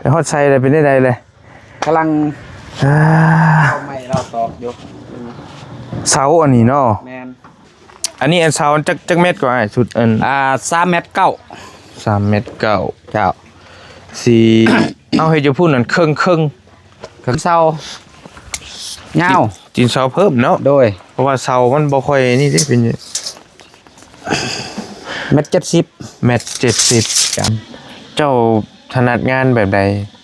ไปฮอดไซเลยเป็นได้เลยกำลังเอาไม้เราตอกอยู่เสาอันนี้เนาะแมนอันนี้อันเสาจักเม็ดกว่าชุดอัน3 เมตร 9 3 เมตร 9เจ้าสี่ เอาให้จะพูดนั่นครึ่งเสาเงาจีนเสาเพิ่มเนาะโดยเพราะว่าเสามันบ่ค่อยนี่ได้เป็น1.70 เมตร 70เจ้าถนัดงานแบบใด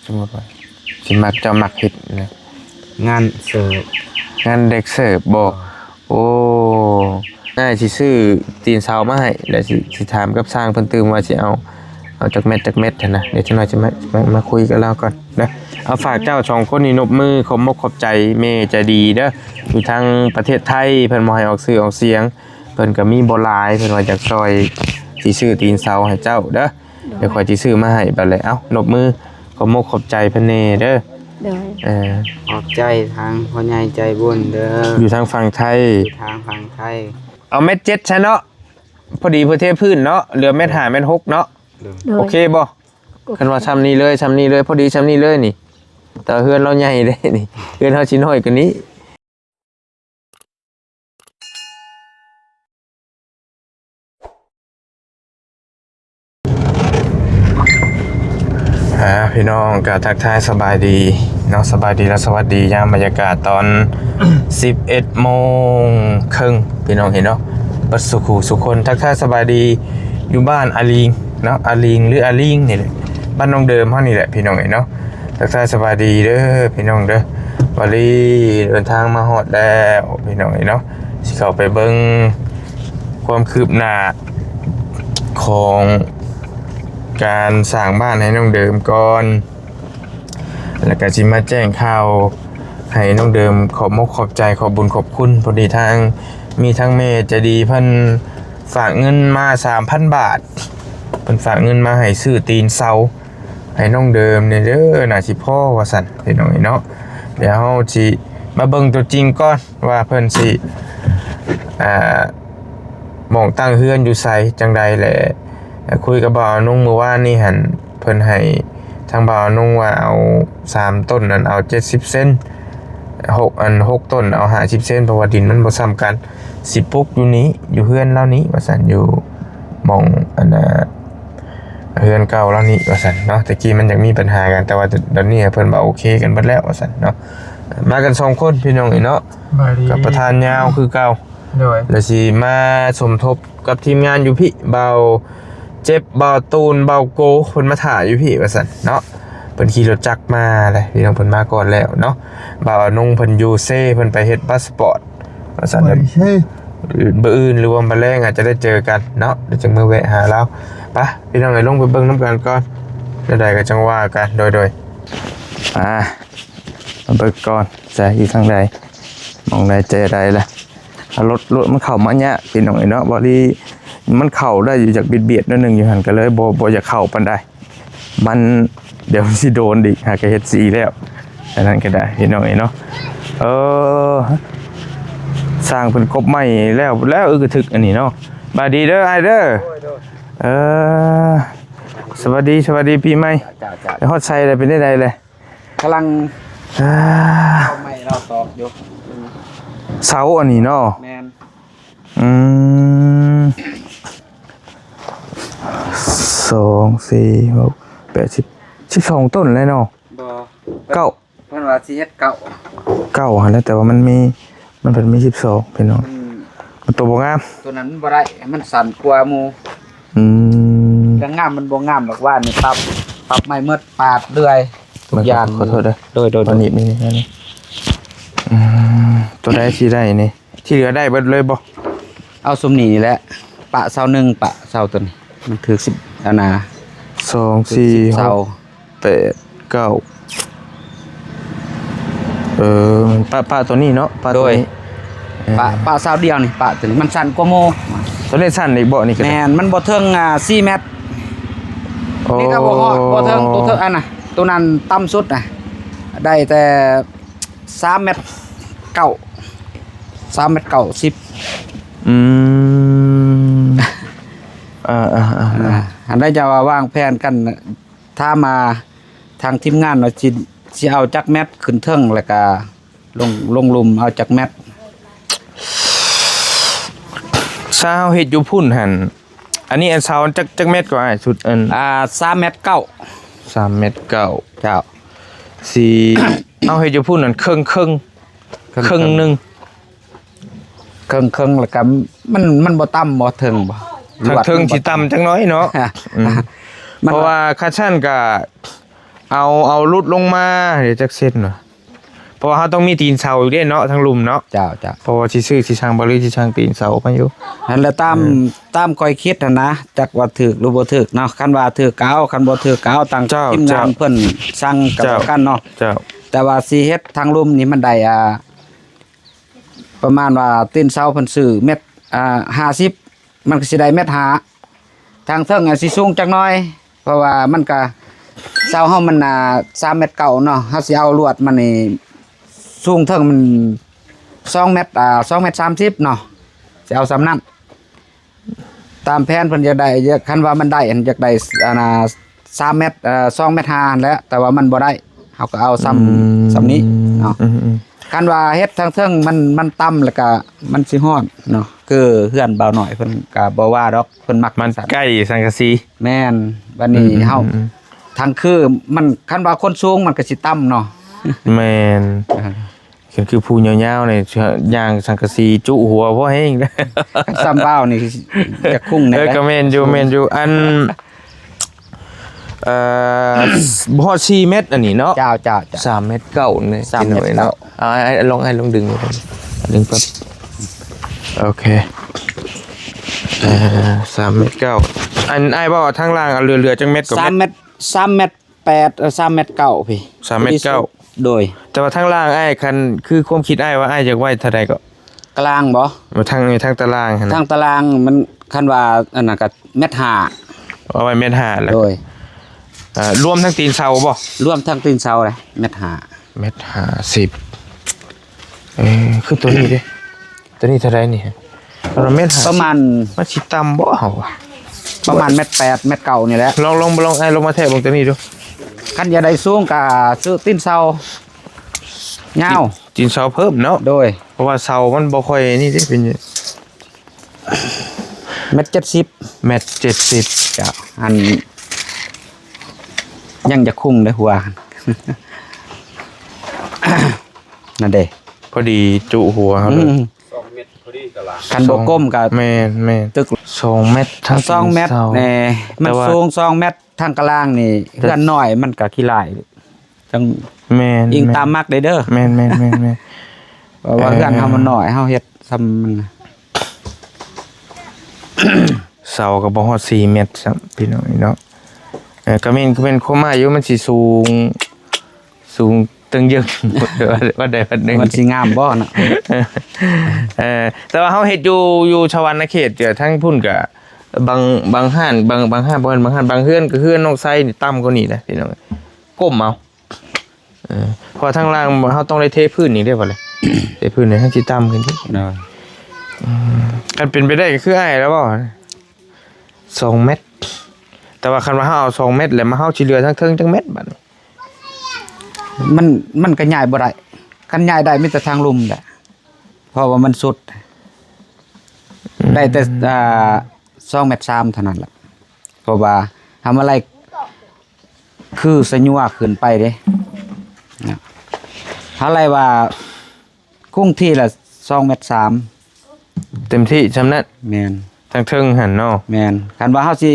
สมมติว่าสิมักเจ้ามักเฮ็ดนะงานเสิร์ฟงานเด็กเสิร์ฟบ่โอ้น่าสิซื้อตีนเสามาให้แล้วสิถามกับสร้างเพิ่นตื่มว่าสิเอาจากเม็ดหั่นนะเดี๋ยวจังหน่อยจะมาคุยกับเราก่อนนะเอาฝากเจ้า2คนนี่นบมือขอบมกขอบใจแม่ใจดีเด้ออยู่ทางประเทศไทยเพิ่นบ่ให้ออกชื่อออกเสียงเพิ่นก็มีบ่หลายเพิ่นว่าอยากซอยสิซื้อตีนเสาให้เจ้าเด้อเดี๋ยวข่อยสิซื้อมาให้บัดเลยเอ้านบมือขอบมกขอบใจเพิ่นแน่เด้อขอบใจทางพ่อใหญ่ใจบุญเด้ออยู่ทางฝั่งไทยทางฝั่งไทยเอาเม็ด7ใช่เนาะพอดีเพื่อเทพื้นเนาะเหลือเม็ด5เม็ด6เนาะโอเคบ่คันว่าซ้ำนี้เลยพอดีซ้ำนี้เลยนี่แต่เฮือนเราใหญ่เด้นี่เฮือนเฮาสิน้อยกว่านี้พี่น้องก็ทักทายสบายดีเนาะสบายดีและสวัสดียามบรรยากาศตอน 11:30 น.พี่น้องเห็นเนาะบัดสุขคนทักทายสบายดีอยู่บ้านอาลิงเนาะอาลิงหรืออาลิงนี่แหละบ้านน้องเดิมเฮานี่แหละพี่น้องเห็นเนาะทักทายสบายดีเด้อพี่น้องเด้อวันนี้เดินทางมาฮอดแล้วพี่น้องเห็นเนาะสิเข้าไปเบิ่งความคืบหน้าของการสร้างบ้านให้น้องเดิมก่อนแล้วก็สิมาแจ้งข่าวให้น้องเดิมขอบมกขอบใจขอบบุญขอบคุณพอดีทางมีทั้งเมย์จะดีเพิ่นฝากเงินมา 3,000 บาทเพิ่นฝากเงินมาให้ซื้อตีนเสาให้น้องเดิมเนี่ยเด้อน่าสิพ่อว่าซั่นพี่น้องเนาะเดี๋ยวเฮาสิมาเบิ่งตัวจริงก่อนว่าเพิ่นสิหม่องตั้งเฮือนอยู่ไสจังใดแหละคุยกับบ่าวนุ่งเมื่อวานนี่หั่นเพิ่นให้ทางบ่าวนุ่งว่าเอา3ต้นนั้นเอา70เซน6ต้นเอา50เซนเพราะว่าดินมันบ่ซ้ำกันสิปลูกอยู่นี้อยู่เฮือนเล่านี้ว่าซั่นอยู่หม่องเฮือนเก่าเล่านี้ว่าซั่นเนาะตะกี้มันยังมีปัญหากันแต่ว่าตอนนี้เพิ่นว่าโอเคกันเบิดแล้วว่าซั่นเนาะมากัน2คนพี่น้องเนาะกับประธานยาวคือเก่าแล้วสิมาสมทบกับทีมงานอยู่พี่เบาเจ็บเบาตูนเบาโกเพิ่นมาถ่ายอยู่พี่ว่าซั่นเนาะเพิ่นขี่รถจักรมาเลยพี่น้องเพิ่นมาก่อนแล้วเนาะบ่าวนุ่งเพิ่นยูเซ่เพิ่นไปเฮ็ดพาสปอร์ตว่าซั่นมื้ออื่นหรือว่ามื้อแลงอาจจะได้เจอกันเนาะเดี๋ยวจังมื้อแวะหาเราไปพี่น้องลงไปเบิ่งนำกันก่อนใดๆก็จังว่ากันโดยมาเบิ่งก่อนจะอยู่ทางใดมองใดเจอใดล่ะรถมันเข้ามาเนี่ยพี่น้องเนาะบ่ดีมันเข้าได้อยู่จากเบียดๆนิดนึงอยู่หั่นก็เลยบ่อยากเข้าปานใดมันเดี๋ยวสิโดนดิหากเฮ็ดสีแล้วอันนั้นก็ได้พี่น้องเนาะสร้างเป็นกบใหม่แล้วก็ถึกอันนี้เนาะบายดีเด้อไอเด้อสวัสดีปีใหม่ไปฮอดไซเลยเป็นได้เลยกำลังเอาไม้เราตอกอยู่เสาอันนี้เนาะแมน2 4 6 8 12ต้นเลยเนาะเก้าเพิ่นว่าสิเฮ็ดเก้าหั่นแล้วแต่ว่ามันเพิ่นมี12พี่น้องมันตัวบ่งามตัวนั้นบ่ได้มันสั่นกว่าหมู่แต่งามมันบ่งามหรอกว่านี่ปรับไม้หมดปาดเรื่อยทุกอย่างขอโทษเด้อโดยตัวนี้นี่ตัวใดสิได้นี่ที่เหลือได้เบิดเลยบ่เอาซุมนี้แหละปะเสา1ปะเสาตัวนี้มันถือ10อันน่ะ2 4 6 8 9ปะตัวนี้เนาะปะตัวนี้ปะเสาเดียวนี่ปะตัวนี้มันสั้นกว่าโมตัวนี้สั้นอีกบ่นี่ก็แม่นมันบ่เทิง4 เมตรนี่ก็บ่ฮอดบ่เทิงตัวเทิงอันน่ะตัวนั้นต่ำสุดน่ะได้แต่3 เมตร 9 3 เมตร 90อันได้จะว่าวางแผนกันถ้ามา ทางทีมงานว่าสิเอาจักแมตขึ้นเทิงแล้วก็ลงหลุมเอาจักแมต ซาวเฮ็ดอยู่พุ่นหั่นอันนี้อันซาวจักเม็ดกว่าอ้ายสุดอัน 3 เมตรเก้า 3 เม็ดเก้า เจ้า สิ เอาเฮ็ดอยู่พุ่นนั่นครึ่งหนึง เครื่องแล้วก็มันบ่ต่ำบ่ถึงบ่ ทางเทิงสิต่ำจังน้อยเนาะ มัน เพราะว่าคาชั่นก็เอาลุดลงมาเดี๋ยวจักเส้นเนาะเพราะว่าเขาต้องมีตีนเสาอยู่เด้เนาะทางลุมเนาะ เจ้า เพราะว่าสิซื้อสิช่างบ่หรือสิช่างตีนเสามาอยู่ นั่นแหละตามค่อยคิดนะจักว่าถูกหรือบ่ถูกเนาะคันว่าถูกก็เอาคันบ่ถูกก็เอาต่างทีมงานเพิ่นสั่งกับกันเนาะ เจ้า แต่ว่าสิเฮ็ดทางลุมนี่มันได้ประมาณว่าตีนเสาเพิ่นซื้อเม็ด50มันก็สิได้เม็ด5ทางเทิงสิสูงจักหน่อย เพราะว่ามันก็เสาเฮามัน3 เมตรเก่าเนาะเฮาสิเอาลวดมันนี่สูงเทิงมัน2 เมตร2 เมตร 30เนาะสิเอาซ้ำนั้นตามแผนเพิ่นอยากได้คันว่ามันได้อันอยากได้3 เมตร2 เมตร5แล้วแต่ว่ามันบ่ได้เฮาก็เอาซ้ำนี้เนาะ คันว่าเฮ็ดทางเทิงมันต่ำแล้วก็มันสิฮ้อนเนาะคือเฮือนเบาหน่อยเพิ่นก็บ่ว่าดอกเพิ่นมัก มัน สั่น ใกล้สังกะสี แม่นบัดนี้เฮาทางคือมันคันว่าคนสูงมันก็สิต่ำเนาะ แม่นคือผู้ยาวๆนี่ย่างสังกะสีจุหัวบ่แห้ง ซ้ำเบ้านี่จะคุ้งแน่ ก็แม่นอยู่อันบ่ฮอด4 เม็ดอันนี้เนาะ เจ้า 3 เม็ดเก้านี่ 3 เม็ดเก้า เนาะให้ลองดึงดึงปั๊บโอเค3 เม็ดเก้าอันอ้ายบ่ว่าทางล่างเอาเรือจังเม็ดกว่า 3 เม็ด เมตร3 เมตร8 3 เมตร9พี่ 3 เมตรเก้า โดย แต่ว่าทางล่างอ้ายคันคือความคิดอ้ายว่าอ้ายอยากไว้เท่าใดก็ กลางบ่ มาทางตารางหั่น ทางตารางมันคันว่าอันนั้นก็เมตร5 เอาไว้เม็ด5แล้ว โดย รวมทั้งตีนเสาบ่ รวมทั้งตีนเสาเลยเมตร5 เม็ด50คือตัวนี้เด้ตัวนี้เท่าใดนี่ฮะเราเม็ด50 ประมาณ มันสิต่ำบ่เฮาอะ ประมาณเมตร8 เมตร9นี่แหละ ลองไอ้ลงมาแทะเบิ่งตัวนี้ดู คันอย่าได้สูงก็ซื้อตีนเสาเงาว จีนเสาเพิ่มเนาะ โดย เพราะว่าเสามันบ่ค่อยนี่เด้เป็น เมตร70 เม็ด70 จ้ะอันยังจะคุ้งได้หัว นั่นเด้ พอดีจุหัวเขาเลย คันบ่ก้มก็ แม่น ตึก 2 เม็ดทั้ง 2 เมตร สา แน่มัน แต่ว่า สูง2 เมตรทางกลางนี่เพื่อนน้อยมันก็ขี้ลายจัง แม่น ยิงตามมักเด้อ แม่น เพราะว่าเพื่อนเฮามันน้อยเฮาเฮ็ดซ้ำมัน เสาก็บ่ฮอด4 เม็ดซ้ำพี่น้องเนาะก็เป็นโคม่าอยู่มันสิสูงตึงยึง ว่าใดว่าหนึง มันสิงามบ่น่ะ แต่ว่าเฮาเฮ็ดอยู่ชวรรณเขตเดี๋ยวทั้งพุ่นก็บางห้านบางห้านบ่แม่นบางห้านบางเฮือนก็เฮือนน้องไซนี่ต่ำกว่านี้นะพี่น้องก้มเอาเพราะทางล่างเฮาต้องได้เทพื้นอีกเด้อบ่เลย เทพื้นให้มันสิต่ำขึ้นที่กันเป็นไปได้ก็คืออ้ายแล้วบ่2 เม็ดแต่ว่าคันว่าเฮาเอา2 เม็ดแล้วมาเฮาสิเหลือทั้งเทิงจังเม็ดบัดนี้ มันก็ย้ายบ่ได้คันย้ายได้มีแต่ทางลุ่มแหละเพราะว่ามันสุด ได้แต่2 เมตร 3เท่านั้นล่ะเพราะว่าทำอะไรคือสญัวขึ้นไปเด้นะอะไรว่าคงที่ละ2 เมตร 3 เต็มที่จำนั้น แม่น ทั้งเทิงหั่นเนาะ แม่นคันว่าเฮาสิ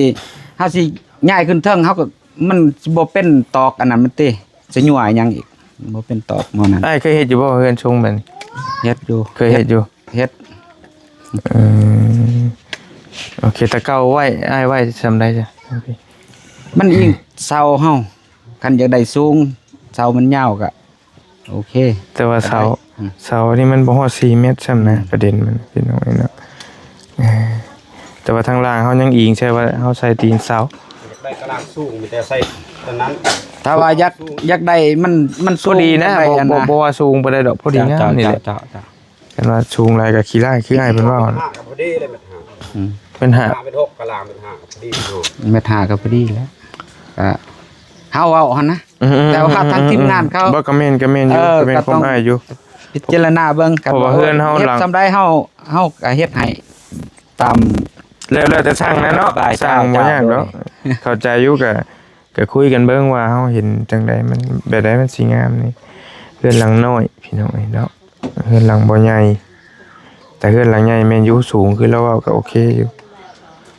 ย้ายขึ้นเทิงเฮาก็มันสิบ่เป็นตอกอันนั้นมันติสญัวหยังอีกบ่เป็นตอกหม้อนั้น อ้ายเคยเฮ็ดอยู่บ่เฮือนชงแบบนี้ เฮ็ดอยู่ เคยเฮ็ดอยู่ เฮ็ด โอเคแต่เก่าไว้อ้ายไว้จำได้จ้ะโอเค มันอิงเสาเฮาคันอยากได้สูงเสามันยาวก็โอเค แต่ว่าเสานี่มันบ่ฮอด4 เมตรซ้ำนะประเด็นมันพี่น้องเนาะแต่ว่าทางล่างเฮายังอิงใช่ว่าเฮาใส่ตีนเสา ได้กำลังสูงมีแต่ใส่ตอนนั้น ถ้าว่าอยากได้มัน พอดีนะ ได้อั บ่ว่าสูงบ่ได้ดอกพอดีงามนี่แหละ จ้า กันว่าสูงหลายก็ขี้ร้ายคืออ้ายเพิ่นว่า ห้ากับพอดีเลยมันหา เป็นหา ห้าเป็นหกกะลางเป็นห้ากับพอดีอยู่ เม็ดหาก็พอดีแล้วก็ เฮาเว้าหั่นนะแต่ว่าทางทีมงานเขา บ่ก็แม่นอยู่ก็แม่นความอ้ายอยู่ พิจารณาเบิ่งกัน เพราะว่าเฮือนเฮาหลัง ฮ็ดซำได้เฮาก็เฮ็ดให้ตาม แล้วแต่ช่างนะเนาะ ได้ ช่างบ่ยาก ได้ เนาะเข้าใจอยู่ก็คุยกันเบิ่งว่าเฮาเห็นจังใดมันแบบใดมันสิงามนี่เฮือนหลังน้อยพี่น้องเนาะเฮือนหลังบ่ใหญ่แต่เฮือนหลังใหญ่แม่นอยู่สูงคือแล้วว่าก็โอเคอยู่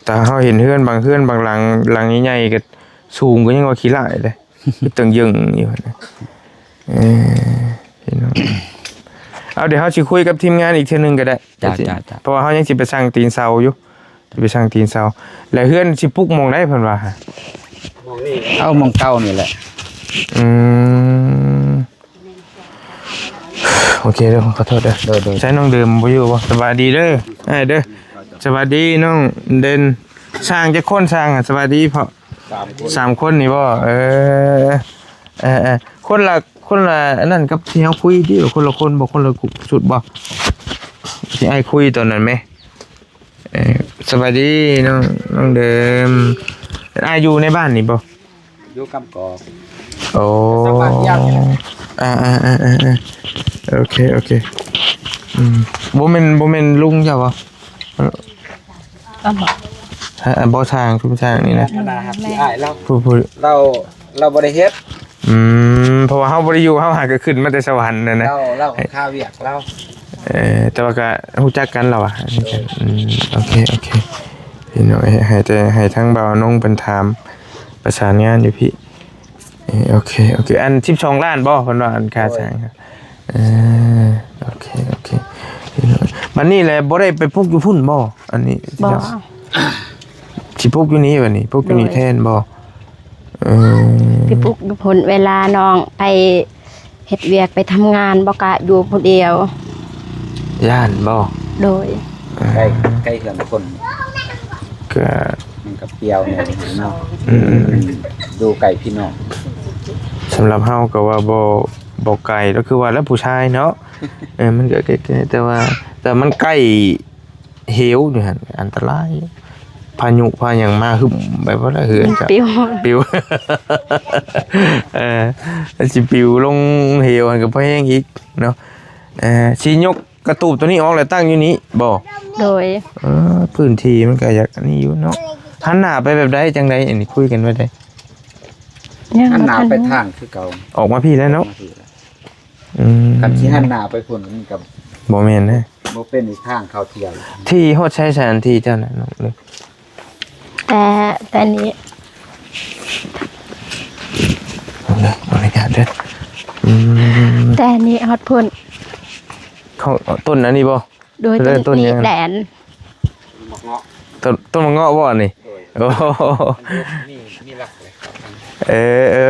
แต่เฮาเห็นเฮือนบางหลังใหญ่ๆก็สูงก็ยังว่าขี้ร้ายเลยคือตึงยึงอยู่นะพี่น้องเอาเดี๋ยวเฮาสิคุยกับทีมงานอีกเทื่อนึงก็ได้ จ้ะ เพราะว่าเฮายังสิไปสร้างตีนเสาอยู่สิไปสร้างตีนเสาแล้วเฮือนสิปลุกหมองได้เพิ่นว่า มองนี่ เอาหมองเก่านี่แหละ อืมโอเคเด้อขอโทษเด้อ โดย ใช้น้องเดิมบ่อยู่บ่สบายดีเด้ออ้ายเด้อสวัสดีน้องเด่นสร้างจักคนสร้างอะสวัสดีพ่อ 3 คน 3คนนี่บ่คนละอันนั้นกับที่เฮาคุยที่คนละคนบ่คนละสุดบ่ที่อ้ายคุยตอนนั้นแหมสวัสดีน้องเดิมอ้ายอยู่ในบ้านนี่บ่ อยู่กำกอก โอ้ สบายดีครับ โอเคบ่แม่นลุงเจ้าบ่บ่ทางทุกทางนี่นะ นะครับที่อ้ายเรา ผู้ เราบ่ได้เฮ็ด เพราะว่าเฮาบ่ได้อยู่เฮาหาก็ขึ้นมาแต่สวรรค์นั่นนะ เราค่าเวียกเรา แต่ว่าก็ฮู้จักกันแล้วอ่ะโอเคพี่น้องให้ทั้งบ่าวนงเป็นถามประสานงานอยู่พี่โอเคอัน12ล้านบ่เพิ่นว่าอันค่าจ้างครับโอเคพี่น้องบัดนี้แหละบ่ได้ไปปลูกอยู่พุ่นบ่อันนี้ บ่ สิปลูกอยู่นี่บัดนี้ปลูกอยู่นี่แทนบ่พี่ปุ๊กอยู่พุ่นเวลาน้องไปเฮ็ดเวียกไปทำงานบ่กะอยู่ผู้เดียว ย่านบ่ โดย ใกล้เฮือนคน ก็ มันก็เปรียวเนี่ยเนาะดูไก่พี่น้อง สำหรับเฮาก็ว่าบ่ไกลก็คือว่าแล้วผู้ชายเนาะมันก็ใกล้ๆแต่มันใกล้เหวอยู่หั่นอันตรายพายุพาหยังมาหึมแบบว่าละเหือนจ้ะ ปิว สิปิวลงเหวหั่นก็บ่แห้งอีกเนาะสิยกกระตูบตัวนี้ออกแล้วตั้งอยู่นี้บ่ โดย พื้นที่มันก็อยากอันนี้อยู่เนาะหันหน้าไปแบบใดจังไดอันนี้คุยกันไว้ได้ ยัง หันหน้า บ่ทั ไปทางคือเก่า ออกมาพี่แล้วเนาะ คันที่หันหน้าไปพุ่นมันก็ บ่แม่นนะ บ่เป็นอีกทางเข้าเที่ยว ที่ฮอดใช้สถานที่เจ้าน่ะน้องเลย แต่นี้ เอาเลยบริการเด้อแต่นี้ฮอดพุ่น เขาต้นอันนี้บ่ โดย ต้น ต้น ยั นี้ งไง แดน หมอกเงาะ ต้นมะเงาะบ่นี่โอ้โห มีหลักเลยครั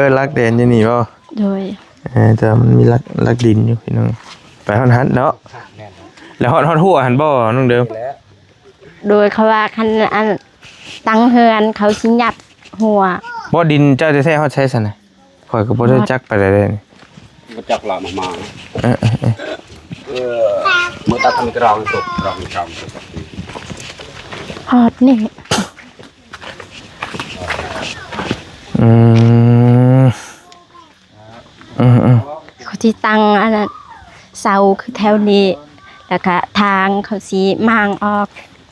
บ รักแดนอยู่นี่บ่ โดย แต่มันมีรักดินอยู่พี่น้องไปฮอดหันเนาะแล้วฮอดหัวหันบ่น้องเดิม โดยเขาว่าคันอันตั้งเฮือนเขาสิยัดหัว บ่ดินเจ้าจะแท้ฮอดใช้ซั่นน่ะข่อยก็บ่ได้จักไปได้เลยนี่ มาจักหลามา เออ เมื่อตัดทำกรองตกกรองกรอง ฮอดนี่ อืม เขาสิตั้งอันนั้นเสาคือแถวนี้ แล้วก็ทางเขาสิมางออก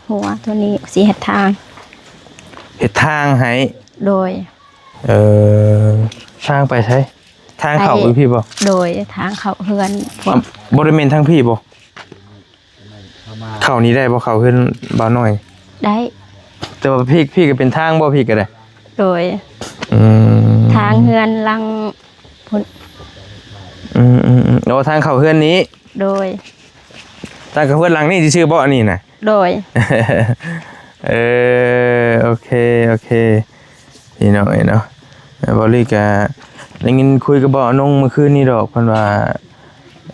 หัวตัวนี้สิเฮ็ดทาง เฮ็ดทางให้ โดย ทางไปใช้ทางเข้าอยู่พี่บ่ โดยทางเขาเฮือนพวก บ่ได้แม่นทางพี่บ่เข้านี้ได้บ่เข้าเฮือนบ่าวน้อย ได้ แต่ว่าพี่ก็เป็นทางบ่พี่ก็ได้ โดย ทางเฮือนลังพุ่น โอ้ทางเข้าเฮือนนี้ โดย ทางเข้าเฮือนหลังนี่สิชื่อบ่อันนี้น่ะ โดย โอเคพี่น้องเนาะบ่ลี่ก็ได้ยินคุยกับบ่าวนงเมื่อคืนนี้ดอกเพิ่นว่า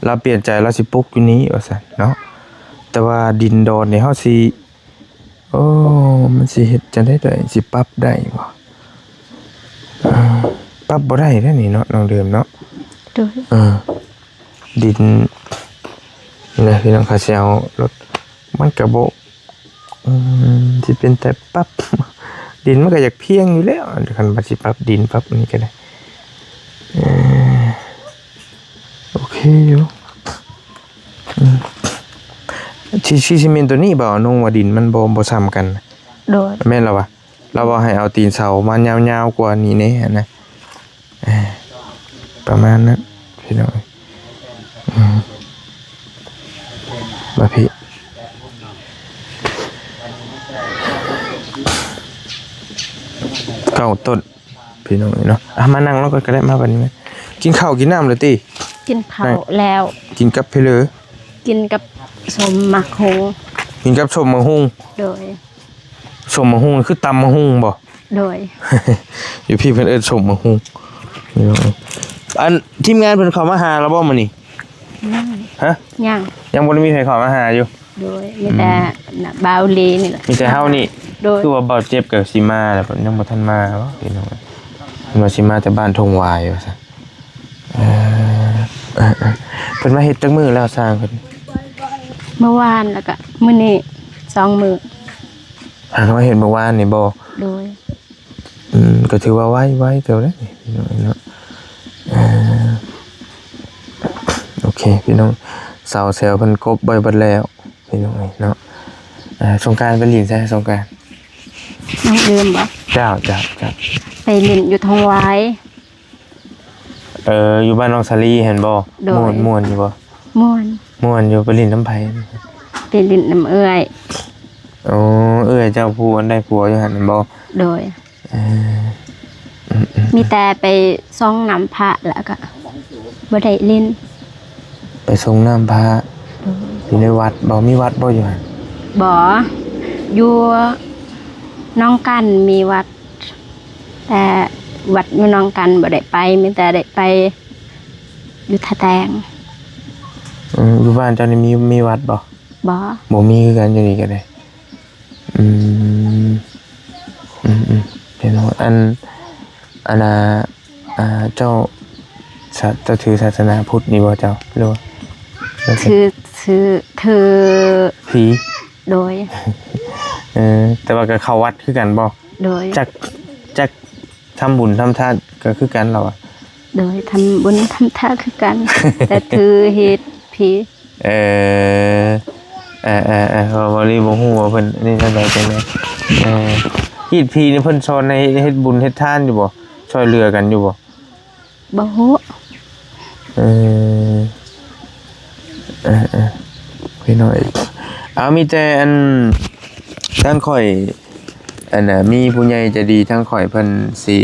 เราเปลี่ยนใจเราสิปลูกอยู่นี้ว่าซั่นเนาะแต่ว่าดินดอนนี่เฮาสิโอ้มันสิเฮ็ดจังได๋สิปรับได้บ่ปรับบ่ได้เด้อนี่เนาะน้องเดิมเนาะ โดย ดินนี่พี่น้องเขาสิเอารถมันก็บ่สิเป็นแต่ปรับดินมันก็อยากเพียงอยู่แล้วคันว่าสิปรับดินปรับอันนี้ก็ได้ โอเคอยู่ชีซีเมนต์ตัวนี้บ่นุ่งว่าดินมันบ่ซ้ำกัน โดย แม่นแล้ววะเราบ่ให้เอาตีนเสามายาวๆกว่านี้แน่นะประมาณนั้นพี่น้อยมาพี่เก้าต้นพี่น้อยเนาะมานั่งแล้วก็ได้มาบัดนี้มั้ยกินข้าวกินน้ำเลยติ กินข้าวแล้ว กินกับเพลอ กินกับสมมักหง กินกับส้มมะฮุ่ง โดย ส้มมะฮุ่งคือตำมะฮุ่งบ่ โดย อยู่พี่เพิ่นเอิ้นส้มมะฮุ่งพี่น้อยอันทีมงานเพิ่นเข้ามาหาแล้วบ่มื้อนี้ ยัง ฮะ ยัง ยังบ่ได้มีใครเข้ามาหาอยู่ โดยมีแต่น่ะบาวลีนี่แหละ มีแต่เฮานี่ โดย คือว่าเบาเจ็บกับสิมาแล้วยังบ่ทันมาบ่พี่น้องเพิ่นว่าสิมาแต่บ้านทงวายว่าซั่นเพิ่นมาเฮ็ดจักมื้อแล้วสร้างเพิ่น เมื่อวานแล้วก็มื้อนี้2 มื้อ เขามาเฮ็ดเมื่อวานนี่บ่ โดย ก็ถือว่าไวเติบแล้วนี่พี่น้องเนาะโอเคพี่น้องเสาแซวเพิ่นกบไว้เบิดแล้วพี่น้องเนาะสงกรานต์ไปลินใช่สงกรานต์ น้องลืมบ่ เจ้า ไปเล่นอยู่ทองหวาย อยู่บ้านน้องสาลีเห็นบ่ โดย ม่วนอยู่บ่ ม่วน ม่วนอยู่ไปลินน้ำไผ ไปเล่นน้ำเอื้อย อ๋อเจ้าผู้อันได้ผัวอยู่หั่นบ่ โดยมีแต่ไปซ่องน้ำพระแล้วก็บ่ได้เล่น ไปส่งน้ำพระอยู่ในวัดบ่มีวัดบ่อยู่หั่น บ่อยู่น้องกันมีวัด แต่วัดอยู่น้องกันบ่ได้ไปมีแต่ได้ไปอยู่ท่าแตง อยู่บ้านเจ้านี่มีวัดบ่ บ่ บ่มีคือกันอยู่นี่ก็ได้เห็นว่าอันน่ะเจ้าถือศาสนาพุทธนี่บ่เจ้าหรือว่า ถือ ผี โดย แต่ว่าก็เข้าวัดคือกันบ่ โดย จักทำบุญทำทานก็คือกันเหรอ โดยทำบุญทำทานคือกัน แต่ถือเฮ็ดผี บ่รีบ่ฮู้ว่าเพิ่นนี่จังไดจังได๋ฮีดผีนี่เพิ่นสอนให้เฮ็ดบุญเฮ็ดทานอยู่บ่ช่วยเหลือกันอยู่บ่ บ่ฮู้ พี่น้อยเอามีแต่อันทั้งข่อยอันน่ะมีผู้ใหญ่ใจดีทั้งข่อยเพิ่นสิ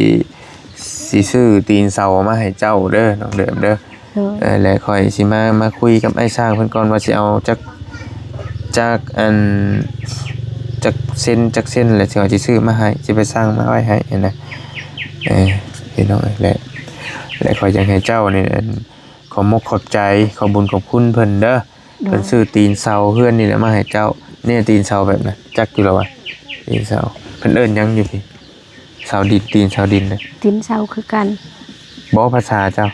ซื้อตีนเสามาให้เจ้าเด้อน้องเดิมเด้อ โดย แล้วข่อยสิมาคุยกับไอ้สร้างเพิ่นก่อนว่าสิเอาจักอันจักเส้นแล้วสิเอาสิซื้อมาให้สิไปสร้างมาไว้ให้นะพี่น้องและข่อยอยากให้เจ้านี่ขอมกขอบใจขอบุญขอบคุณเพิ่นเด้อเพิ่นซื้อตีนเสาเฮือนนี่แหละมาให้เจ้าเนี่ยตีนเสาแบบนั้นจักอยู่แล้ววะตีนเสาเพิ่นเอิ้นหยังอยู่พี่เสาดินตีนเสาดินนะ ตีนเสาคือกัน บ่ภาษาเจ้า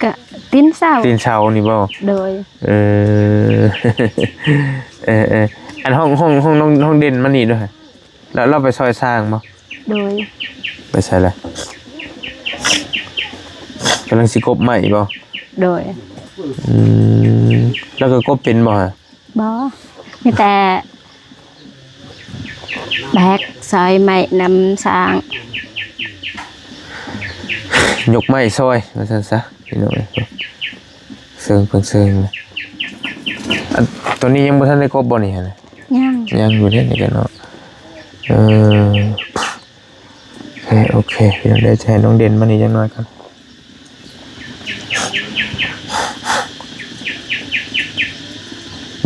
ก็ตีนเสา ตีนเสานี่บ่ โดย อันห้องเด่นมันนี่ด้วยแล้วเราไปซอยสร้างบ่ โดย ไปใช่ละกำลังสิกบใหม่บ่ โดย แล้วก็กบเป็นบ่ฮะ บ่มีแต่แบกซอยไม้นำสร้าง ยกไม้ซอยว่าซั่นซะพี่น้องเซิงเพิ่งเซิงนะอันตัวนี้ยังบ่ทันได้กบบ่นี่ฮะนะ ยัง อยู่ที่นี่กันเนาะโอเคพี่น้องเดี๋ยวจะให้น้องเด่นมานี่จังหน่อยกัน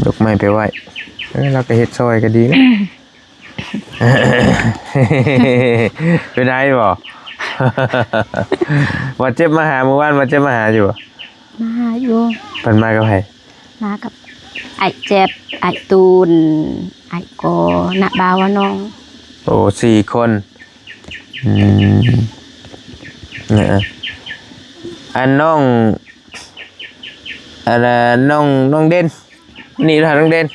ยกไม้ไปไว้เราก็เฮ็ดซอยก็ดีนะ ไปได้บ่ ว่าเจ็บมาหาเมื่อวานว่าเจ็บมาหาอยู่บ่ มาอยู่ เพิ่นมากับไผ มากับไอ้เจ็บไอ้ตูนไอ้โกนะบาวะน้อง โอ้4 คนเนี่ยอันน้องอันน้องเด่นนี่ล่ะน้องเด่น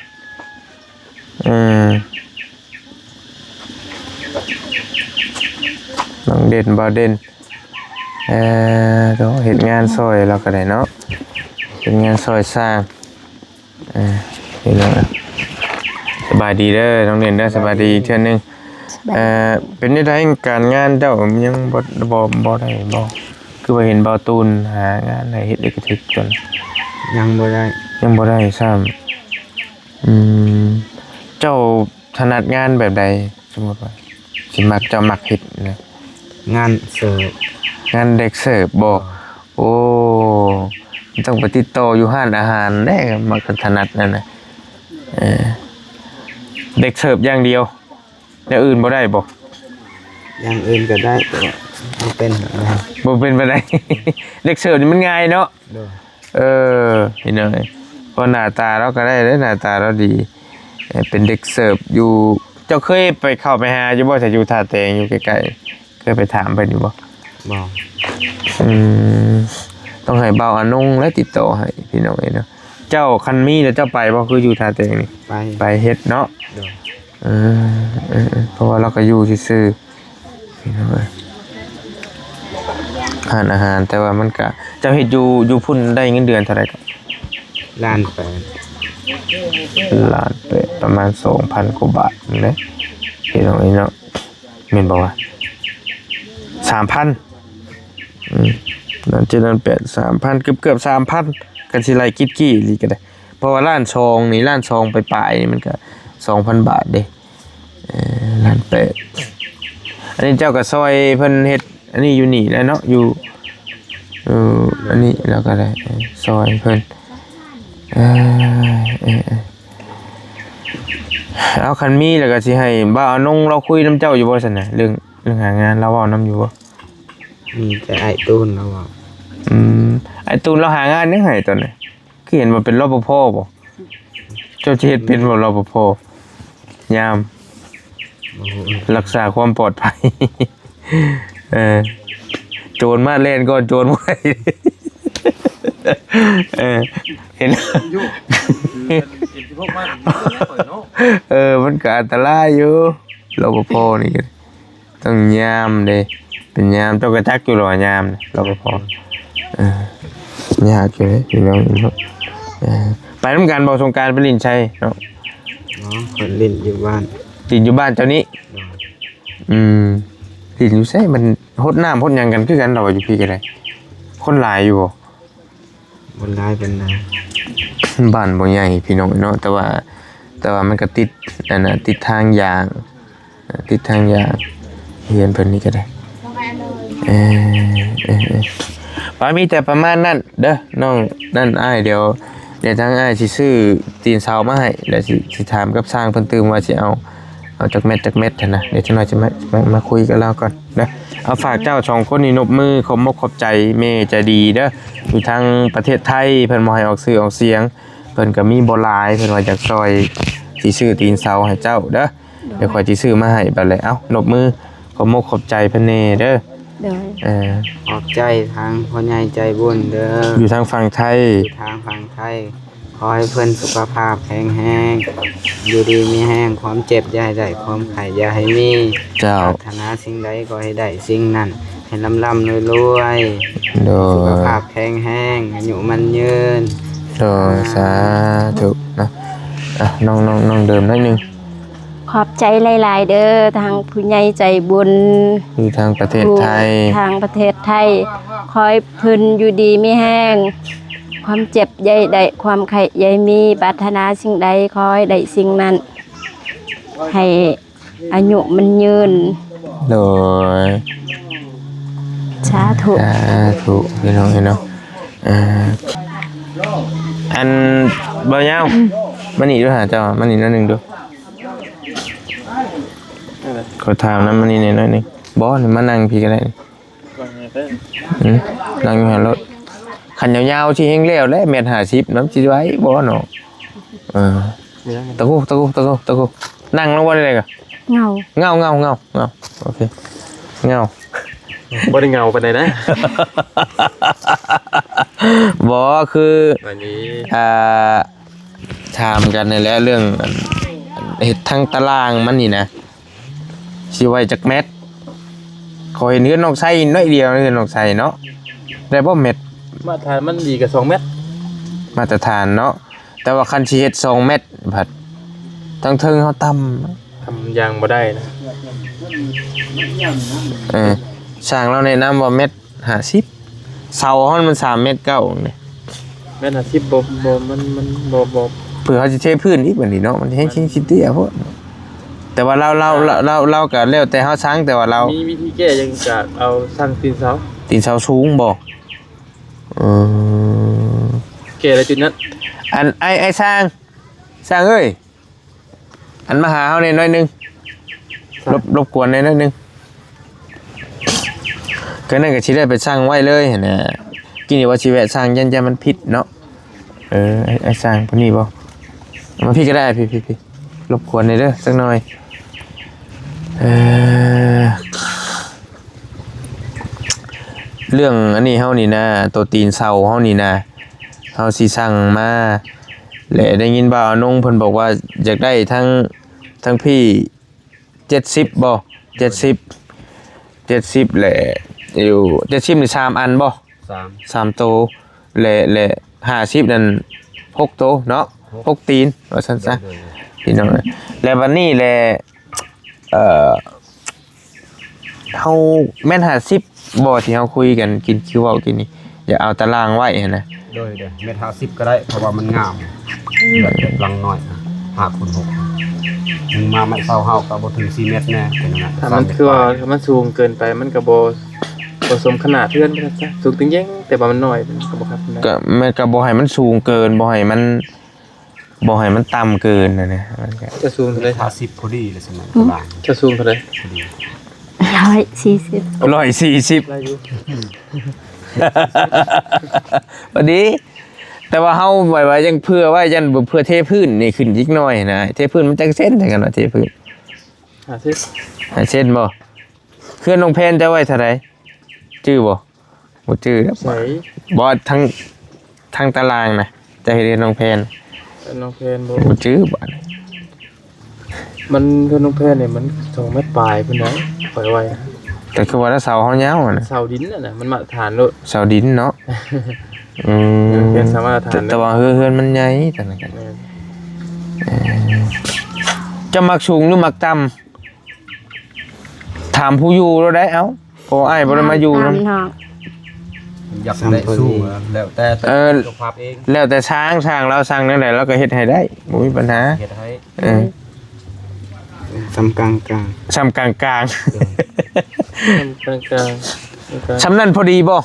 น้องเด่นบ่เด่น เดี๋ยวเฮ็ดงานซอยเราก็ได้เนาะเป็นงานซอยสร้างนี่เนาะสบายดีเด้อน้องเรียนเด้อสบายดีเทื่อนึงเป็นได้การงานเจ้ายังบ่ได้บ่คือว่าเห็นเบาตูนหางานให้เฮ็ดเอกทึกจน ยังบ่ได้ ยังบ่ได้ซ้ำเจ้าถนัดงานแบบใดสมมุติว่าสิมักเจ้ามักเฮ็ดนะ งานเสิร์ฟ งานเด็กเสิร์ฟบ่โอ้ต้องไปติดต่ออยู่ห้านอาหารแน่มักถนัดนั่นน่ะเด็กเสิร์ฟอย่างเดียวอย่างอื่นบ่ได้บ่ อย่างอื่นก็ได้แต่ว่าบ่เป็นอะไร บ่เป็นไปได้ เด็กเสิร์ฟนี่มันง่ายเนาะ โดย นี่เนาะเพราะหน้าตาเราก็ได้เด้อหน้าตาเราดีเป็นเด็กเสิร์ฟอยู่เจ้าเคยไปเข้าไปหาอยู่บ่ถ้าอยู่ท่าแตงอยู่ใกล้ๆเคยไปถามเพิ่นอยู่บ่ บ่ ต้องให้เบาอนงและติดต่อให้พี่น้องเนาะเจ้าคันมีแล้วเจ้าไปบ่คืออยู่ท่าแตงนี่ ไป เฮ็ดเนาะ โดย เพราะว่าเราก็อยู่ซื่อๆพี่น้องเอ้ยอาหารแต่ว่ามันก็เจ้าเฮ็ดอยู่พุ่นได้เงินเดือนเท่าไหร่ก็ ล้านแปด ล้านเป็ดประมาณ 2,000 กว่าบาทนั่นแหละพี่น้องเนาะแม่นบ่ว่า 3,000นั่น7นั่น8 3,000เกือบ 3,000กันสิไล่กิ๊ดกี้อีหลีก็ได้เพราะว่าร้านซองนี่ร้านซองไปปลายนี่มันก็ 2,000 บาทเด้ล้านเป็ดอันนี้เจ้าก็ซอยเพิ่นเฮ็ดอันนี้อยู่นี่แหละเนาะอยู่อันนี้แล้วก็ได้ซอยเพิ่นเอาคันมีแล้วก็สิให้บ่าวนงเราคุยนํเจ้าอยู่บ่ซั่นน่ะเรื่องหางานเราเว้านํอยู่บ่ มีแต่ไอ้ตูนแล้วว่า ไอ้ตูนเราหางานยังไงตอนนี้คือเห็นว่าเป็นรปภบ่เจ้าสิเฮ็ดเป็นบ่รปภยาม โอ้โห รักษาความปลอดภัย โจรมาเล่นก่อนโจรไว้ เห็น มันก็อันตรายอยู่รปภนี่ก็ต้องยามเด้เป็นยามเจ้ากระจักอยู่หรอยามรปภยากอยู่เลยพี่น้องเนาะไปนำกันบ่สงกรานต์ไปลินชัยเนาะ คนเล่นอยู่บ้าน ติดอยู่บ้านเจ้านี้ติดอยู่ใช่มันหดน้ำหดหยังกันคือกันเราอยู่พี่ก็ได้คนหลายอยู่บ่ บนร้ายเป็นนะ บ้านบ่ใหญ่พี่น้องเนาะแต่ว่ามันก็ติดอันน่ะติดทางยางเรียนเพิ่นนี่ก็ได้ป้ามีแต่ประมาณนั้นเด้อน้องนั่นอ้ายเดี๋ยวทางอ้ายสิซื้อตีนเสามาให้แล้วสิถามกับสร้างเพิ่นตื่มว่าสิเอาจักเม็ดหั่นนะเดี๋ยวจักหน่อยจะมาคุยกันแล้วก่อนเด้อเอาฝากเจ้า2คนนี่นบมือขอบมกขอบใจแม่ใจดีเด้ออยู่ทางประเทศไทยเพิ่นบ่ให้ออกชื่อออกเสียงเพิ่นก็มีบ่หลายเพิ่นว่าอยากซอยสิซื้อตีนเสาให้เจ้าเด้อเดี๋ยวข้อยสิซื้อมาให้บัดเลยเอ้านบมือขอบมกขอบใจเพิ่นแน่เด้อ โดย ขอบใจทางพ่อใหญ่ใจบุญเด้อ อยู่ทางฝั่งไทย อยู่ทางฝั่งไทยขอให้เพื่อนสุขภาพแข็งแรงอยู่ดีมีแห้งความเจ็บอย่าให้ได้ความไข้อย่าให้มี เจ้า ปรารถนาสิ่งใดก็ให้ได้สิ่งนั้นให้ร่ำรวย โด สุข ย ภาพแข็งแรงอายุมันยืน โดยสาธุนะน้องเดิมหน่อยหนึง ขอบใจหลายๆเด้อทางผู้ใหญ่ใจบุญ อยู่ทางประเทศไทย ทางประเทศไทยคอยพึนอยู่ดีไม่แห้ง ความเจ็บใยได้ความไข้ใยมีปรารถนาสิ่งใดคอยได้สิ่งนั้น ให้อายุมันยืน โดย สาธุ สาธุพี่น้องเนาะอันบ่ยาวมานี่ด้วยหาเจ้ามานี่หน่อยหนึงดูขอถามนะมานี่หน่อยหนึงบ่นี่มานั่งพี่ก็ได้นั่งอยู่หารถคันยาวๆที่แห้งแล้วแหละ1.50 เมตรน้ำสิไว้บ่เนาะตะกุนั่งลงบ่ได้เลยก็ เงา เงาโอเคเงา บ่ได้เงาปานใดนะ บ่คือ วันนี้ ถามกันนี่แหละเรื่องเฮ็ดทางตารางมันนี่นะสิไว้จักเม็ด ขอเห็นเฮือนน้องไส้น้อยเดียวเฮือนน้องไส้เนาะได้บ่เม็ด มาทานมันดีกับ2เม็ด มาตรฐานเนาะแต่ว่าคันสิเฮ็ด2เม็ดผัดทั้งเทิงเฮาต่ำ ทำยางบ่ได้นะ ช่างเราแนะนำว่าเม็ด50เสาเฮามัน3เม็ด9นี่ แม่น50บ่มันบ่ เพื่อเขาสิเทพื้นอีกบัดนี้เนาะมันให้ชิ้นเตี้ยโพดแต่ว่าเราก็แล้วแต่เฮาช้างแต่ว่าเรา มีวิธีแก้ยังจะเอาสร้างตีนเสา ตีนเสาสูงบ่อืม แก้อะไรจุดนั้น อันไอ้สร้างเอ้ยอันมาหาเฮาหน่อยนึงรบกวนหน่อยนึงก็นั่นก็สิได้ไปสร้างไว้เลยหั่นน่ะกินนี่ว่าสิแวะสร้างยันมันผิดเนาะไอ้สร้างพวกนี้บ่เอามาพี่ก็ได้พี่รบกวนหน่อยเด้อสักหน่อยเรื่องอันนี้เฮานี่นะตัวตีนเสาเฮานี่นะเฮาสิสั่งมาและได้ยินบ่าวนงเพิ่นบอกว่าอยากได้ทั้งพี่70บ่70แหละอยู่70นี่3อันบ่3โตและ50นั่น6โตเนาะ6ตีนว่าซั่นซะพี่น้องและวันนี้แหละเฮาแม่น50บ่ที่เฮาคุยกันกินคิวเว้ากินนี่อย่าเอาตารางไว้หั่นนะ โดยเด้เม็ด50ก็ได้เพราะว่ามันงามแบบลังน้อย5คูณ6มึงมาไม่เศร้าเฮาก็บ่ถึง4เมตรแน่เป็นนั่น ถ้ามันคือว่าถ้ามันสูงเกินไปมันก็บ่สมขนาดเพื่อนไปซะสูงตึงแย่งแต่ว่ามันน้อยมันก็บ่ครับนะ ก็แม่ก็บ่ให้มันสูงเกินบ่ให้มันต่ำเกินนะมันก็ จะสูงเท่าใด 50พอดีเลยสมัยโบราณ จะสูงเท่าใด พอดี 140 140 ได้อยู่ พอดีแต่ว่าเฮาไว้ยังเพื่อไว้ยันเพื่อเทพื้นนี่ขึ้นอีกหน่อยนะเทพื้นมันจักเส้นแต่กันว่าเทพื้น 50 5เส้นบ่เคลื่อนลงแผ่นจะไว้เท่าใดชื่อบ่ชื่อแล้ว ใส่ บ่ทั้งตารางนะจะให้เรียนลงแผ่น น้องแพนบ่ บ่ชื่อบ่ มันเพิ่นน้องแพนเนี่ยมัน2เมตรปลายเพิ่นได้ปล่อยไว้ แต่คือว่าถ้าเสาเฮายาวอะนะ เสาดินน่ะมันมาตรฐานโลด เสาดินเนาะ เพิ่นสามารถฐาน แต่ว่าเฮือนมันใหญ่จังนั้นกันจะมักสูงหรือมักต่ำถามผู้อยู่แล้วได้เอ้าเพราะอ้ายบ่ได้มาอยู่นำ ตามน้อง อยากได้สู้แล้วแต่เจ้าภาพเอง แล้วแต่ช้างเราสั่งนั่นแหละเราก็เฮ็ดให้ได้บ่มีปัญหา เฮ็ดให้ สำกลาง ซ้ำกลาง กลาง ๆซ้ำนั่นพอดีบ่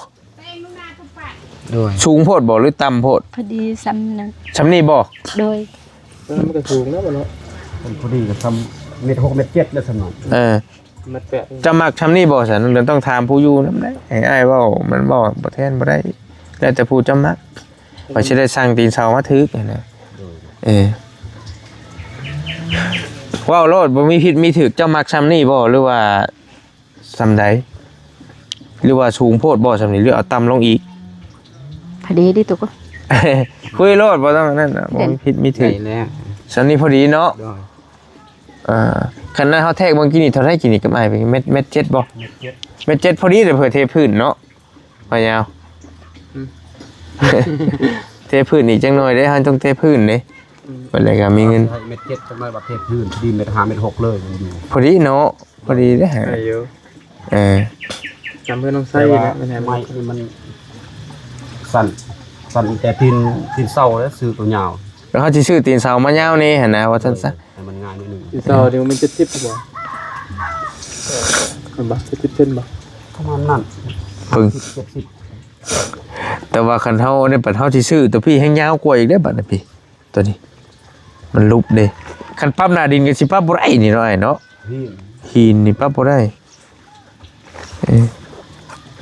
โดย สูงโพดบ่หรือต่ำโพด พอดีซ้ำนั้น ซ้ำนี่บ่ โดย มันก็สูงนะบ่เนาะ พอดีก็ทำเม็ด6เม็ด7แล้วสำนอง มันแปะ จะมักซ้ำนี่บ่ซั่นเดี๋ยวต้องถามผู้อยู่นำได้ให้อ้ายเว้ามันบ่แทนบ่ได้แล้วแต่ผู้จะมักว่าสิได้สั่งตีนเสามาถึกนะว้าวโลดบ่มีผิดมีถูกเจ้ามักซ้ำนี่บ่หรือว่าซ้ำใดหรือว่าสูงโพดบ่ซ้ำนี่หรือเอาต่ำลงอีก พอดีดิตุก คุยโลดบ่ต้องนั่นน่ะบ่มีผิดมีถู ได้ ก แล้ว ซ้ำนี่พอดีเนาะ โดย คันนั้นเฮาแทกเมื่อกี้นี่เท่าไหร่กินนี่กับอ้ายไปเม็ด7บ่เม็ด7พอดีเด้อเพื่อเทพื้นเนาะพอยาวเทพื้นอีกจังหน่อยเด้เฮาต้องเทพื้นเด้บ่ได้ก็มีเงิน เม็ด7จังได๋ว่าเทพื้นพอดีเม็ด5เม็ด6เลยมันอยู่ พอดีเนาะพอดีเด้อ ใช่อยู่ จำเพื่อนน้องไส้ แต่ว่า นะมันแฮม ไม้นี่มันสั่นแต่ตีนเศร้าแล้วซื้อตัวยาว แล้วเขาสิซื้อตีนเสามายาวนี่หั่นนะว่าซั่นซะ ให้มันง่ายนิดนึง อีเสาเดี๋ยวมันจะทิพย์บ่มันบ่จะทิพย์เส้นบ่ ประมาณนั้น เพิ่ง 70 แต่ว่าคันเฮาเนี่ยบัดเฮาสิซื้อตัวพี่แฮงยาวกว่าอีกเด้อบัดน่ะพี่ตัวนี้ มันลุบเด้คันปรับหน้าดินก็สิปรับบ่ได้นี่เนาะไอ้เนาะ นี่ หินนี่ปรับบ่ได้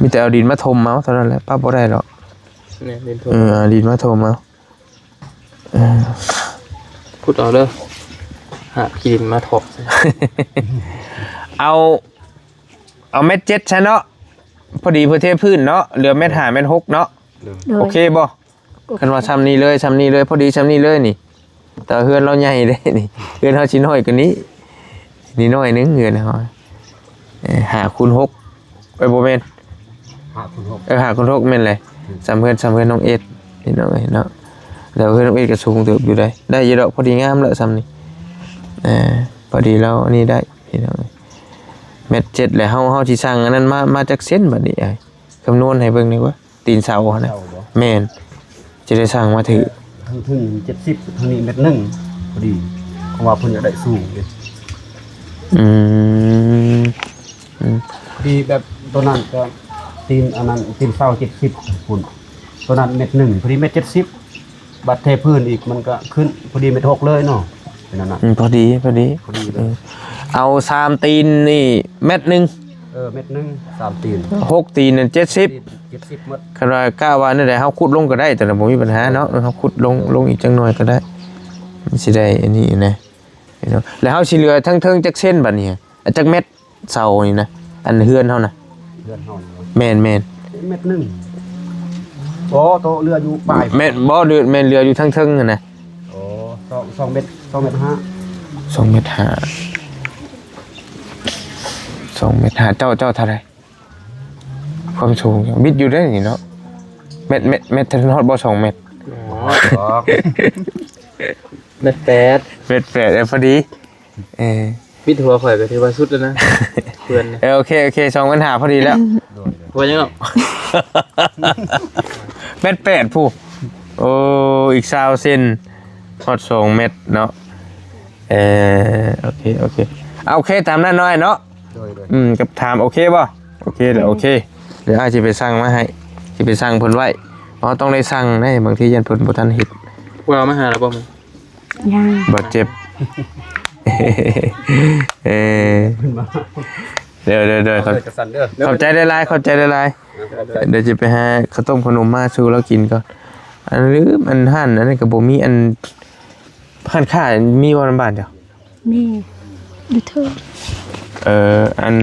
มีแต่เอาดินมาถมเอาเท่านั้นแหละปรับบ่ได้หรอก เนี่ยเรียนโท เอาดินมาถมเอา พูดเอาเด้อหากินมาถอก เอาเม็ด7ซะเนาะพอดีเพื่อเทพื้นเนาะเหลือเม็ด5เม็ด6เนาะ โด โอย เคบ่คันว่าซ้ำนี้เลยพอดีซ้ำนี้เลยนี่แต่เฮือนเราใหญ่เด้นี่เฮือนเฮาสิน้อยกว่านี้นี่น้อยนึงเฮือนเฮา5คูณ6 บ่แม่น 5 คน 6 5 คน6แม่นเลยสามเพื่อนน้องเอ็ดนี่น้องเอ้ยเนาะแล้วเพื่อนน้องเอ็ดก็สูงเติบอยู่ได้อยู่ดอกพอดีงามแล้วซ้ำนี่พอดีแล้วอันนี้ได้พี่น้องเม็ด7แล้วเฮาสิสั่งอันนั้นมาจากเส้นบัดนี้ไอ้คำนวณให้เบิ่งดีกว่าตีนเสานะแม่นจะได้สั่งมาถือ ถึง70ทางนี้เม็ดหนึงพอดีเพราะว่าเพิ่นอยากได้สูงเด้ อืม พอดีแบบตัวนั้นก็ตีนอันนั้นตีนเสา70พุ่นตัวนั้นเม็ดหนึงพอดีเม็ด70บัดเทพื้นอีกมันก็ขึ้นพอดีเม็ด6เลยเนาะเป็นนั่นน่ะ พอดี พอดีเลย เอา3ตีนนี่เม็ดหนึง เม็ดหนึง3ตีน 6ตีนนั่น70 70หมด คันว่ากล้าว่านี่ได้เฮาขุดลงก็ได้แต่บ่มีปัญหาเนาะเฮาขุดลงอีกจังหน่อยก็ได้มันสิได้อันนี้นะเนาะแล้วเฮาสิเหลือทั้งเทิงจักเส้นบัดนี้จักเม็ดเสานี่นะอันเฮือนเฮานะ เดือนเฮานี่ แม่น เม็ดหนึงโอ้โตเรืออยู่ปลาย แม่นบ่เดือแม่นเหลืออยู่ทั้งเทิงนั่นนะ โอ้2เม็ด2เม็ด5 2เมตรห้า2เมตรห้าเจ้าเท่าไหร่ความสูงบิดอยู่ได้นี่เนาะเม็ดฮอดบ่2เมตร อ๋อเม็ดแปด เม็ดแปดพอดีวิดหัวข่อยก็ถือว่าสุดแล้วนะเพื่อนนะ โอเค2เมตรห้าพอดีแล้ว หัวยังเนาะ เม็ดแปดผู้โอ้อีก20เซนฮอด2เมตรเนาะโอเคโอเคตามนั้นน้อยเนาะ โดย กับถามโอเคบ่โอเคเดี๋ยวโอเคเดี๋ยวอาจจะไปสั่งมาให้สิไปสั่งเพิ่นไว้เพราะต้องได้สั่งได้บางทียันเพิ่นบ่ทันเฮ็ด พวกเรามาหาแล้วบ่มึง ยัง บ่เจ็บ ขึ้นมา เดี๋ยว เด้อกระสันเด้อ ขอบใจได้หลายเดี๋ยวจะไปหาข้าวต้มขนมมาสู่เรากินก่อนอันลืมอันหั่นอันนั้นก็บ่มีอันหั่นค่ามีบ่นำบ้านเจ้า มีดูเถอะ อัน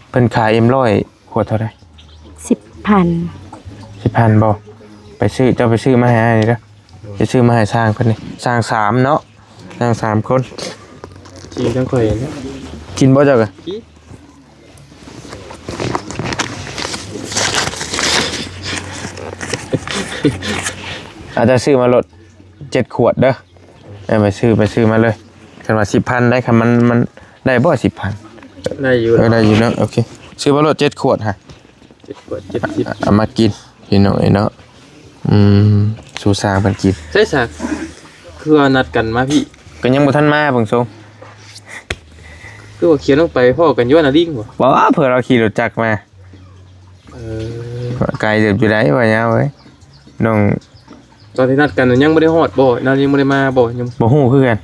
เพิ่นขาย100ขวดเท่าไหร่ 10,000 10,000บ่ไปซื้อเจ้าไปซื้อมาให้นี่เด้อจะซื้อมาให้สร้างเพิ่นนี่สร้าง3เนาะสร้าง3คน จีจังข่อยเนี่ย กินบ่เจ้าก็ กี้ อาจจะซื้อมาลด7ขวดเด้อไปซื้อมาเลยคันว่า 10,000 ได้คันมันได้บ่ 10,000 ได้อยู่ ได้อยู่เนาะโอเคซื้อมาลด7ขวดฮะ 7 ขวด 70 เอามากินพี่น้องเนาะสู่สร้างเพิ่นกิน ใช่สักคือว่านัดกันมาพี่ ก็ยังบ่ทันมาเบิ่งทรง คือว่าเขียนลงไปพ่อกันอยู่ว่าน่ะลิงบ่ บ่เผื่อเราขี่รถจักรมา เออ ไกลเดือบอยู่ได้ว่าหยังเว้ยน้อง ตอนที่นัดกันยังบ่ได้ฮอดบ่นั่นยังบ่ได้มาบ่ยัง บ่ฮู้คือกัน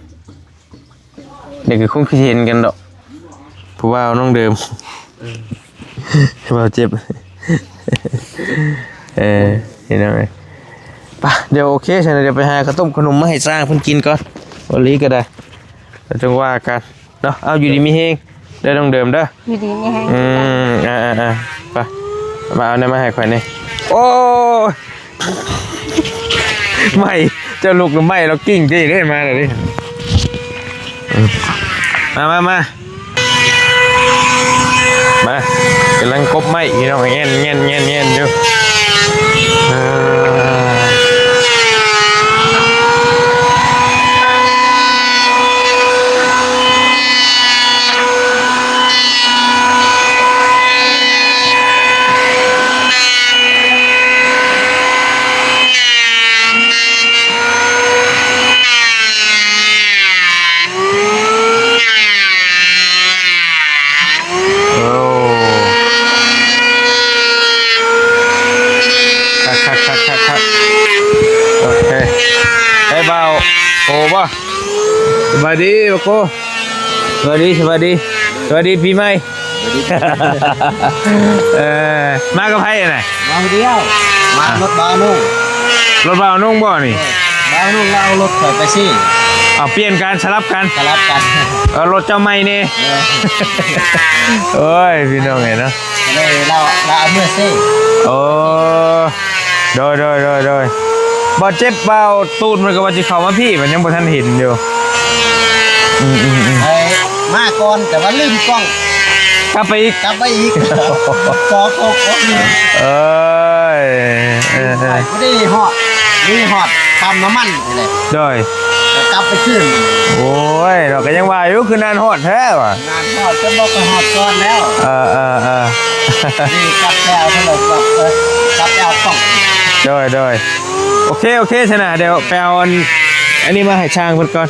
เด็กก็คงสิเห็นกันดอกผู้ว่าน้องเดิมบ่เจ็บเห็นไหมป่ะเดี๋ยวโอเคฉันเดี๋ยวไปหาข้าวต้มขนมมาให้สร้างเพิ่นกินก่อนวันนี้ก็ได้แล้วจังว่ากันเนาะเอาอยู่ดีมีเฮงได้น้องเดิมเด้อ อยู่ดีนี่ให้ ไปมาเอาเนี่ยมาให้ข่อยนี่โอ้ยไม่เจะลุกหรือไม่เรากิ้งดิเรื่อยมาเลยดิมากำลังกบไม้พี่น้องเงี้ยอยู่โอเคไอ้เบาโอ้บ่สวัสดีโกสวัสดีปีใหม่มากับไผน่ะ มาเดียวมารถบานุ่ง รถเบานุ่งบ่นี่ บานุ่งเราเอารถข่อยไปสิ เอาเปลี่ยนกันสลับกัน สลับกัน เอารถเจ้าใหม่นี่โอ้ยพี่น้องเห็นเนาะ เลยเราเอาเมื่อสิ โอ้โดยบ่เจ็บเบาตูดมันก็ว่าสิเข้ามาพี่มันยังบ่ทันเห็นอยู่ มาก่อนแต่ว่าลืมกล้อง ไป กลับไปอีก กลับไปอีกสองหก เอ้ยไม่ได้หอดนี่หอดปั๊มน้ำมันอะไร โดย กลับไปขึ้น โอ้ยเราก็ยังว่าอยู่คือนานฮอดแท้ว่ะ งานหอดจะบอกไปหอดก่อนแล้ว นี่กลับแล้วถล่มกลับแล้วต้อง โดยโอเคชนะเดี๋ยวไปเอาอันนี้มาให้ช่างเพิ่นก่อน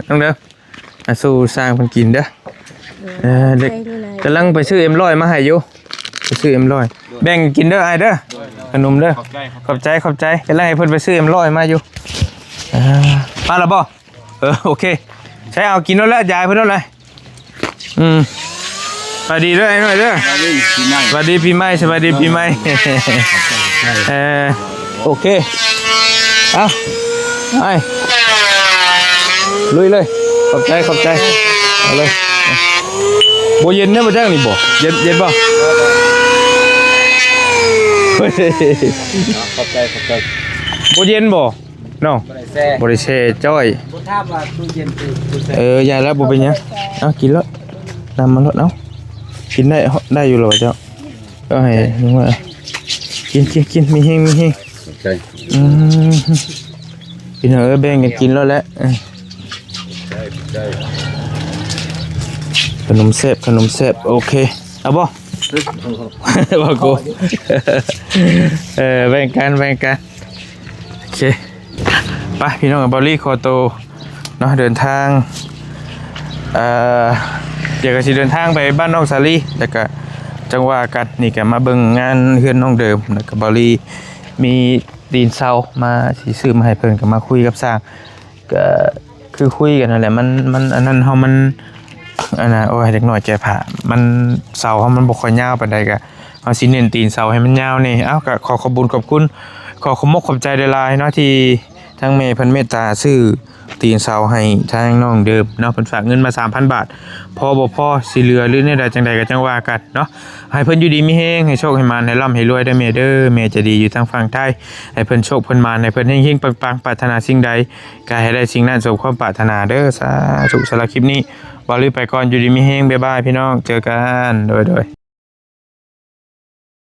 น้องเด้อสู้สร้างเพิ่นกินเด้อเด็กกำลังไปซื้อM100มาให้อยู่ไปซื้อM100แบ่งกินเด้อไอ้เด้อขนมเด้อขอบใจกำลังให้เพิ่นไปซื้อM100มาอยู่มาแล้วบ่โอเคใช้เอากินแล้วยายเพิ่นแล้วเลยสวัสดีด้วยหน่อยเด้อสวัสดีปีใหม่สวัสดีปีใหม่โอเคเอาไปลุยเลยขอบใจเอาเลยโบเย็นเนี่ยมาจ้างนี่บ่เย็นบ่ขอบใจโบเย็นบ่น้องบ่ได้แช่จ้อย บุญท่าว่าตู้เย็นตู้ ยายแล้วบ่เป็นหยังเอากินแล้วนำมาแล้วเนาะกินได้อยู่หรอเจ้าก็ให้นึกว่ากินมีเฮงใจกินแบ่งกันกินแล้วแหละขนมเสพโอเคเอาบ่บ่กูแบ่งกันโอเคไปพี่น้องกับบอลลี่คอโตเนาะเดินทางเดี๋ยวก็สิเดินทางไปบ้านน้องสาลีแล้วก็จังหวะกันนี่ก็มาเบิ่งงานเฮือนน้องเดิมแล้วก็บอลลี่มีตีนเซามาสิซื้อมาให้เพิ่นก็มาคุยกับสร้างก็คือคุยกันนั่นแหละมันอันนั้นเฮามันอันน่ะโอ้ยเด็กน้อยแก่ผ่ามันเสาเฮามันบ่ค่อยยาวปานใดก็เฮาสิเน้นตีนเสาให้มันยาวนี่เอ้าก็ขอขอบคุณขอขอบใจหลายๆเนาะที่ทั้งแม่เพิ่นเมตตาซื้อตีนเสาให้ทางน้องเดิมเนาะเพิ่นฝากเงินมา 3,000 บาทพอบ่พอสิเหลือหรือแนวใดจังใดก็จังว่ากันเนาะให้เพิ่นอยู่ดีมีแฮงให้โชคให้มานให้ร่ำให้รวยได้แม่เด้อแม่จะดีอยู่ทางฝั่งไทยให้เพิ่นโชคเพิ่นมานให้เพิ่นเฮงๆปังๆปรารถนาสิ่งใดก็ให้ได้สิ่งนั้นสมความปรารถนาเด้อสาธุสำหรับคลิปนี้บ่ลืมไปก่อนอยู่ดีมีแฮงบ๊ายบายพี่น้องเจอกันโดย